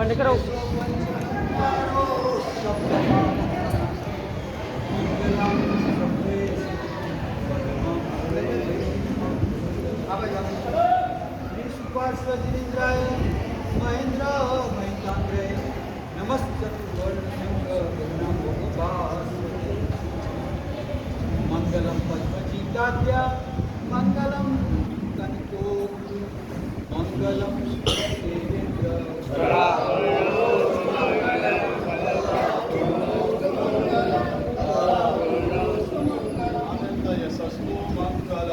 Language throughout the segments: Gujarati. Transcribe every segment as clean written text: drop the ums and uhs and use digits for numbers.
બંધ કરો. સુપાર્શ્વજીન્દ્રાય મહેન્દ્ર મહેન્દ્રાંગ્રે નમસ્તે મંગલમ પદ્મચિતાદ્યા મંગલમ કનિકો મંગલમ આનંદ યશસ્વો મંગલ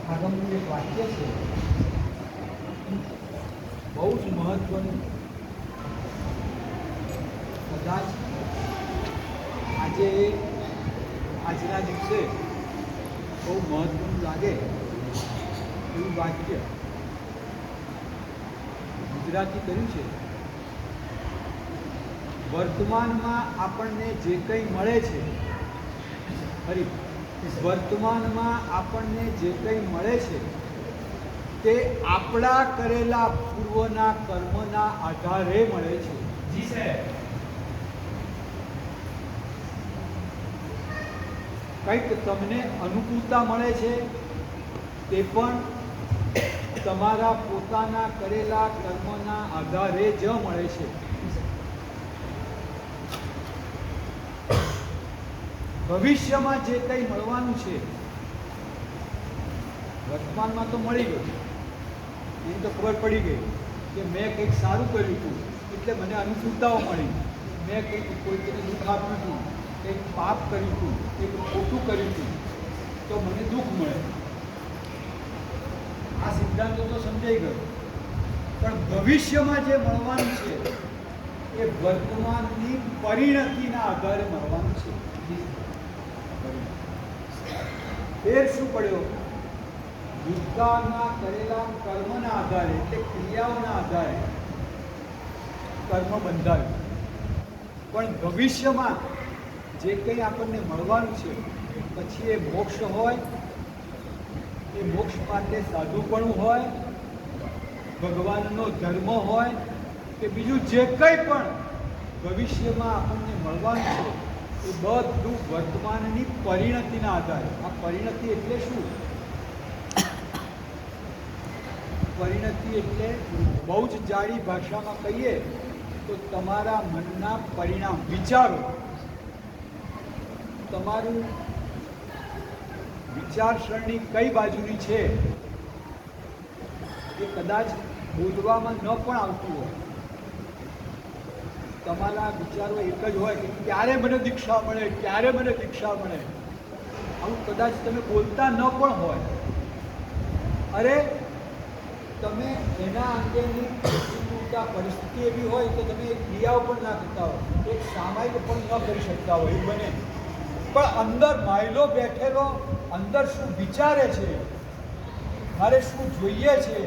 આગળનું એક વાક્ય છે બહુ જ મહત્વનું. કદાચ આજના દિવસે બહુ મહત્વનું લાગે એવું વાક્ય ગુજરાતી કર્યું છે. વર્તમાનમાં આપણને જે કંઈ મળે છે, ફરી વર્તમાનમાં આપણને જે કંઈ મળે છે તે આપણા કરેલા પૂર્વના કર્મના આધારે મળે છે. જી સાહેબ. કંઈક તમને અનુકૂળતા મળે છે તે પણ તમારા પોતાના કરેલા કર્મના આધારે જ મળે છે. ભવિષ્યમાં જે કંઈ મળવાનું છે વર્તમાનમાં તો મળી ગયું, એની તો ખબર પડી ગઈ કે મેં કંઈક સારું કર્યું હતું એટલે મને અનુકૂળતાઓ મળી. મેં કંઈક કોઈને દુઃખ આપ્યું હતું, કંઈક પાપ કર્યું હતું, કંઈક ખોટું કર્યું હતું તો મને દુઃખ મળે. આ સિદ્ધાંતો તો સમજાઈ ગયો. પણ ભવિષ્યમાં જે મળવાનું છે એ વર્તમાનની પરિણતિના આધારે મળવાનું છે. ફેર શું પડ્યો? ભૂતકાળના કરેલા કર્મના આધારે એટલે ક્રિયાઓના આધારે કર્મ બંધાયું. પણ ભવિષ્યમાં જે કંઈ આપણને મળવાનું છે પછી એ મોક્ષ હોય, એ મોક્ષ માટે સાધુપણું હોય, ભગવાનનો ધર્મ હોય કે બીજું જે કંઈ પણ ભવિષ્યમાં આપણને મળવાનું છે એ બધું વર્તમાનની પરિણતિના આધારે. આ પરિણતિ એટલે શું? પરિણતિ એટલે બહુ જ જાડી ભાષામાં કહીએ તો તમારા મનના પરિણામ, વિચારો. તમારું વિચારસરણી કઈ બાજુની છે એ કદાચ બોલવામાં ન પણ આવતું હોય. તમારા વિચારો એક જ હોય કે ક્યારે મને દીક્ષા મળે, ક્યારે મને દીક્ષા મળે. આવું કદાચ તમે બોલતા ન પણ હોય. અરે તમે એના અંગેની પરિસ્થિતિ એવી હોય તો તમે ક્રિયાઓ પણ ના કરતા હોય, એક સામાયિક પણ ન કરી શકતા હોય, એવું બને. પણ અંદર માયલો બેઠેલો અંદર શું વિચારે છે, મારે શું જોઈએ છે,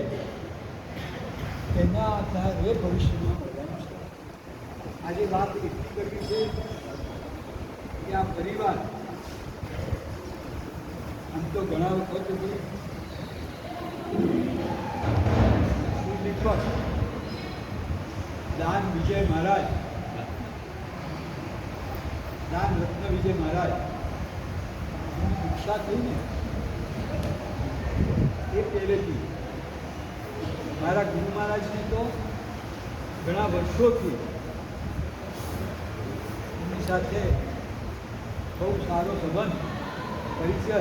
એના આધારે ભવિષ્યમાં મળવાનું છે. આજે વાત એટલી કરવી છે કે આ પરિવાર આમ તો ઘણા વખત દાન વિજય મહારાજ, દાન રત્ન વિજય મહારાજ દીક્ષા થઈ ને એ પહેલેથી મારા ગુરુ મહારાજને તો ઘણા વર્ષોથી એમની સાથે બહુ સારો સંબંધ, પરિચય.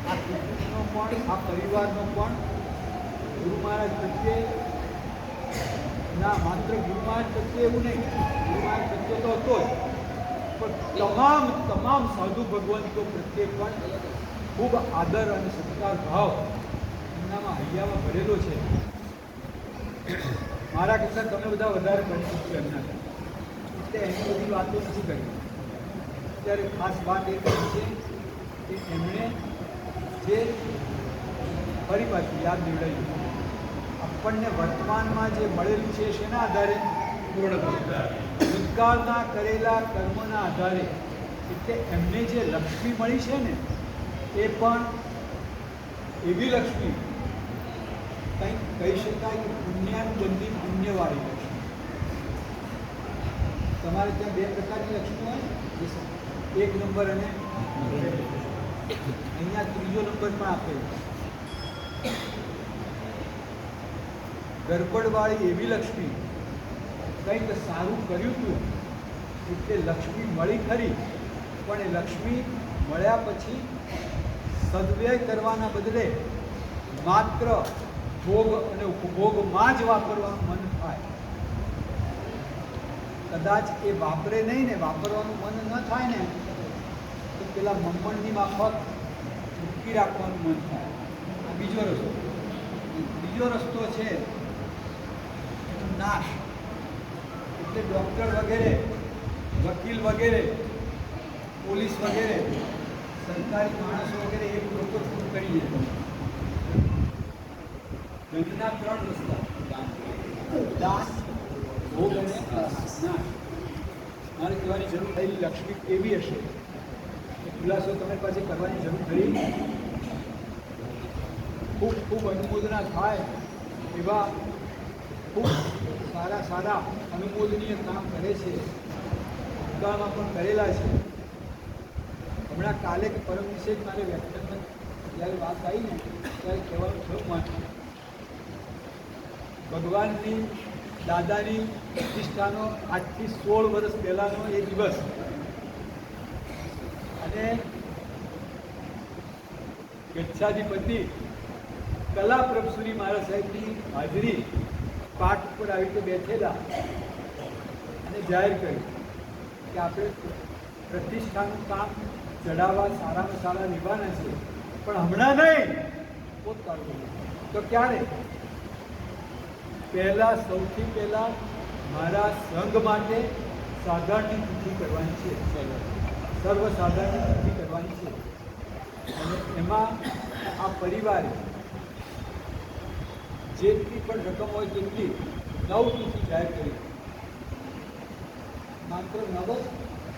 આ કુટુંબનો પણ આ પરિવારનો પણ ગુરુ મહારાજ પ્રત્યે ના માત્ર ગુરુ મહારાજ પ્રત્યે એવું નહીં, ગુરુ મહારાજ પ્રત્યે તો હતો જ, પણ તમામ સાધુ ભગવંતો પ્રત્યે પણ ખૂબ આદર અને સત્કાર ભાવ એમનામાં હૈયામાં ભરેલો છે. મારા કરતાં તમે બધા વધારે પરિચિત છો એમના એટલે એની બધી વાતો નથી કરી. અત્યારે ખાસ વાત એ કરી છે કે એમણે જે ફરી પાછું યાદ દેવડાવ્યું આપણને વર્તમાનમાં જે મળેલું છે શેના આધારે ભૂતકાળના કરેલા કર્મોના આધારે. એટલે એમને જે લક્ષ્મી મળી છે ને એ પણ એવી લક્ષ્મી કંઈક કહી શકાય કે પુણ્યાનુબંધી પુણ્યવાળી લક્ષ્મી. તમારે ત્યાં બે પ્રકારની લક્ષ્મી હોય, એક નંબર અને અહીંયા ત્રીજો નંબર પણ આપેલો. ગરબડવાળી એવી લક્ષ્મી કંઈક સારું કર્યું હતું એટલે લક્ષ્મી મળી ખરી, પણ એ લક્ષ્મી મળ્યા પછી સદવ્યય કરવાના બદલે માત્ર ભોગ અને ઉપભોગમાં જ વાપરવાનું મન થાય. કદાચ એ વાપરે નહીં ને, વાપરવાનું મન ન થાય ને, તો પેલા મમ્મણની માફક મૂકી રાખવાનું મન થાય. આ બીજો રસ્તો. બીજો રસ્તો છે નાશ. એટલે ડૉક્ટર વગેરે, વકીલ વગેરે, પોલીસ વગેરે, સરકારી માણસો વગેરે એ લોકો શું કરીએ. ધનના 3 રસ્તા: દાન, ભોગ અને નાશ. મારે કહેવાની જરૂર થયેલી લક્ષ્મી કેવી હશે એ ખુલાસો તમે પાસે કરવાની જરૂર ખરી. ખૂબ ખૂબ અનુમોદના થાય એવા ખૂબ સારા સારા અનુમોદનીય કામ કરે છે, ભૂતકાળમાં પણ કરેલા છે. હમણાં કાલે કે પરમ દિવસે મારે વ્યાખ્યાનમાં જ્યારે વાત આવી ને ત્યારે કહેવાનું થયું માથું ભગવાનની દાદાની પ્રતિષ્ઠાનો આજથી 16 વર્ષ પહેલાંનો એ દિવસ. અને ગચ્છાધિપતિ કલાપ્રભસુરી મહારાજ સાહેબની હાજરી પાઠ ઉપર આવી રીતે બેઠેલા અને જાહેર કર્યું કે આપણે પ્રતિષ્ઠાનું કામ ચડાવવા સારામાં સારા લેવાના છે, પણ હમણાં નહીં, પોતકાળું. તો ક્યારે? સૌથી પહેલાં મારા સંઘ માટે સાધારણની તિથિ કરવાની છે, સર્વસાધારણની તિથિ કરવાની છે. અને એમાં આ પરિવારે જેટલી પણ રકમ હોય તેટલી 9 તિથિ જાહેર કરી. માત્ર 9 જ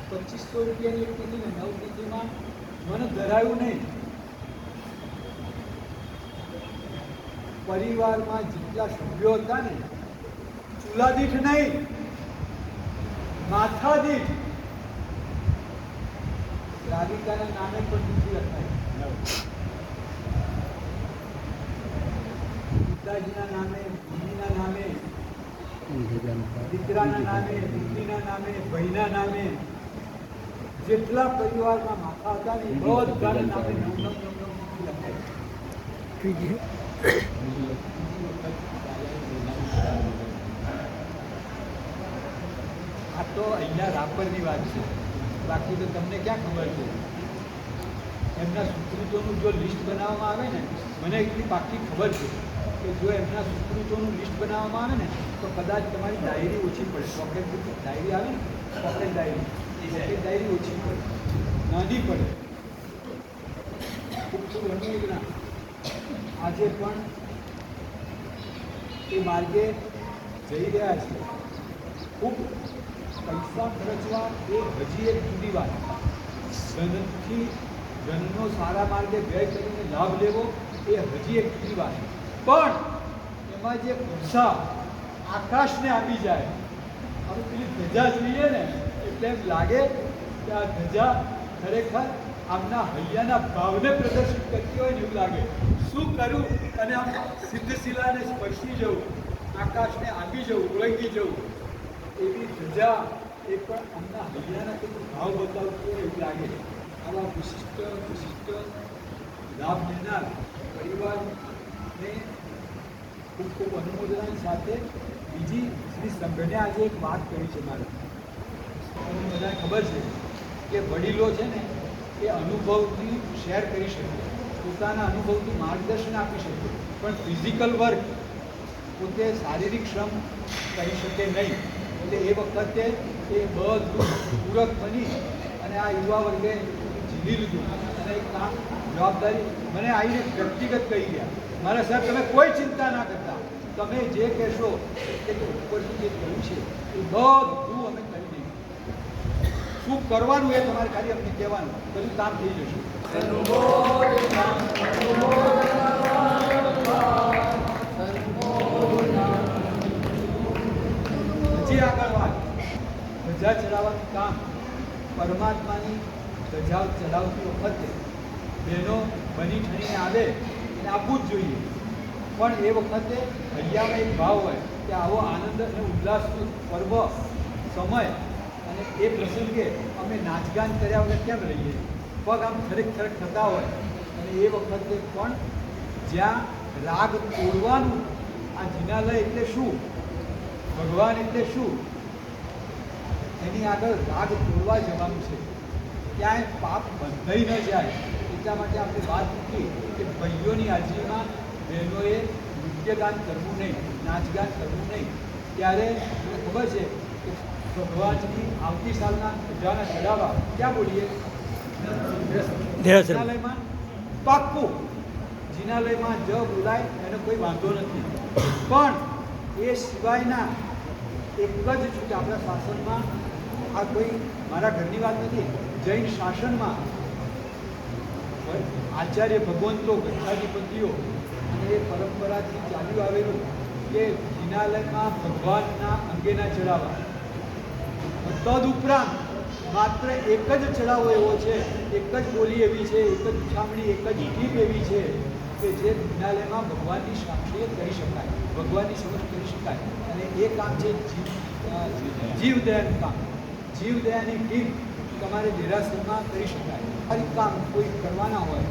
2500 રૂપિયાની એક તિથિ ને 9 તિથિમાં મને ધરાયું નહીં. પરિવારમાં જેટલા સભ્યો હતા ને, ચૂલા દીઠ નહીં, માથા દીઠ રાધિકાના નામે પણ તિથિ રખાય. પિતાજીના નામે, મમ્મીના નામે, દીકરાના નામે, દીકરીના નામે, ભાઈના નામે, જેટલા પરિવારમાં માથા હતા ને બધાના નામે 9 તિથિ લખાય. આ તો અહીંયા રાપરની વાત છે, બાકી તો તમને ક્યાં ખબર છે. એમના સુકૃતોનું જો લિસ્ટ બનાવવામાં આવે ને, મને એટલી પાકી ખબર છે કે જો એમના સુકૃતોનું લિસ્ટ બનાવવામાં આવે ને તો કદાચ તમારી ડાયરી ઓછી પડે. પોકેટ ડાયરી આવે ને, પોકેટ ડાયરી ઓછી પડે, નાની પડે. ખૂબ ખૂબ અનુમોદના. આજે પણ એ માર્ગે જઈ રહ્યા છે. ખૂબ પૈસા ખર્ચવા એ હજી એક જુદી વાત. ધનનો સારા માર્ગે વ્યય કરીને લાભ લેવો એ હજી એક જુદી વાત. પણ એમાં જે ઉત્સાહ આકાશને આપી જાય. હવે પેલી ધજા જોઈએ ને એટલે એમ લાગે કે આ ધજા ખરેખર આમના હૈયાના ભાવને પ્રદર્શિત કરતી હોય ને એવું લાગે. શું કરું અને આમ સિદ્ધશિલાને સ્પર્શી જવું, આકાશને આપી જવું, ઓળંગી જવું, એવી ધજા એ પણ આમના હૈયાના કેટલું ભાવ બતાવતું હોય એવું લાગે. આવા વિશિષ્ટ લાભ લેનાર પરિવારને ખૂબ ખૂબ અનુમોદનાની સાથે બીજી શ્રી સંઘને આજે એક વાત કરી છે મારે. તમને બધાને ખબર છે કે વડીલો છે ને એ અનુભવથી શેર કરી શકે, પોતાના અનુભવથી માર્ગદર્શન આપી શકે, પણ ફિઝિકલ વર્ક પોતે શારીરિક શ્રમ કરી શકે નહીં. એટલે એ વખતે એ બધું પૂરક બની અને આ યુવા વર્ગે લીધી લીધું અને એક કામ જવાબદારી મને આવીને વ્યક્તિગત કહી ગયા, મારા સાહેબ તમે કોઈ ચિંતા ના કરતા, તમે જે કહેશો કે ઉપરથી જે કર્યું છે એ બધું અમે કરી દઈશું, શું કરવાનું એ તમારે ખાલી અમને કહેવાનું, બધું કામ થઈ જશે. હજી આગળ વાત, ધજા ચડાવવાનું કામ પરમાત્માની ધજા ચડાવતી વખતે બહેનો બની ઠણીને આવે અને આપવું જ જોઈએ, પણ એ વખતે હૈયામાં એક ભાવ હોય કે આવો આનંદ અને ઉલ્લાસનો પર્વ સમય અને એ પ્રસંગે અમે નાચગાન કર્યા વગર કેમ રહીએ, પગ આમ થરેક થરેક થતા હોય અને એ વખતે પણ જ્યાં રાગ તોડવાનું, આ જિનાલય એટલે શું, ભગવાન એટલે શું, એની આગળ રાગ તોડવા જવાનું છે, ક્યાંય પાપ બંધાઈ ન જાય એટલા માટે આપણે વાત મૂકી કે ભાઈઓની હાજરીમાં બહેનોએ નૃત્યગાન કરવું નહીં, નાચગાન કરવું નહીં. ત્યારે મને ખબર છે કે ભગવાનની આવતી સાલના ધજાના ચડાવવા ક્યાં બોલીએ, જિનાલયમાં પાક્કું, જિનાલયમાં જ બોલાય એનો કોઈ વાંધો નથી, પણ એ સિવાયના એક જ છૂટ આપણા શાસનમાં, આ કોઈ મારા ઘરની વાત નથી, જૈન શાસનમાં આચાર્ય ભગવંતો ગચ્છાધિપતિઓ અને એ પરંપરાથી ચાલ્યું આવેલું કે જિનાલયમાં ભગવાનના અંગેના ચડાવવા, તદુપરાંત માત્ર એક જ ચડાવો એવો છે, એક જ બોલી એવી છે, એક જ ઉછામણી, એક જ ગીત એવી છે કે જે જિનાલયમાં ભગવાનની સાક્ષીએ કરી શકાય, ભગવાનની સમક્ષ કરી શકાય, અને એ કામ છે જીવદયાનું કામ. જીવદયાની ગીત તમારે દેરાસરમાં કરી શકાય. આ કામ કોઈ કરવાના હોય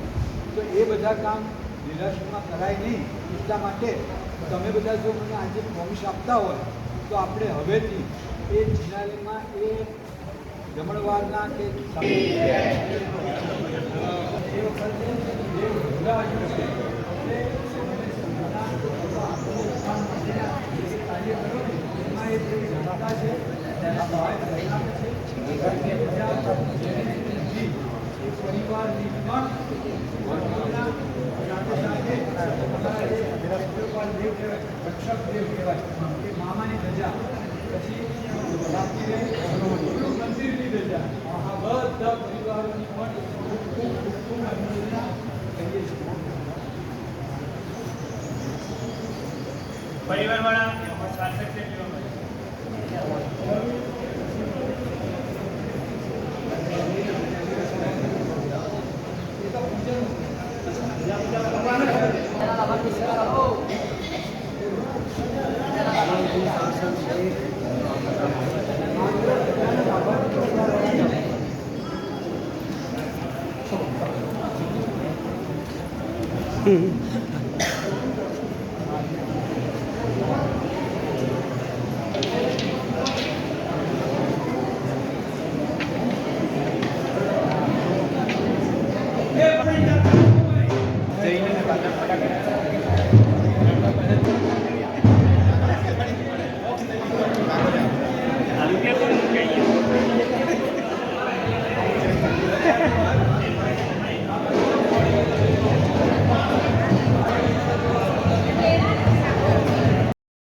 તો એ બધા કામ દેરાસરમાં કરાય નહીં, એટલા માટે તમે બધા જો મને આજે પ્રોમિસ આપતા હોય તો આપણે હવેથી એ જિનાલયમાં એ જમણવારના કે પરિવારની રક્ષક દેવ કહેવાય, એ મામાની ધજા, પછી મંદિરની ધજા, આ બધા પરિવારોની પણ ખૂબ અનુમોદના કરીએ છીએ. પરિવારવાળા શાસક Yeah.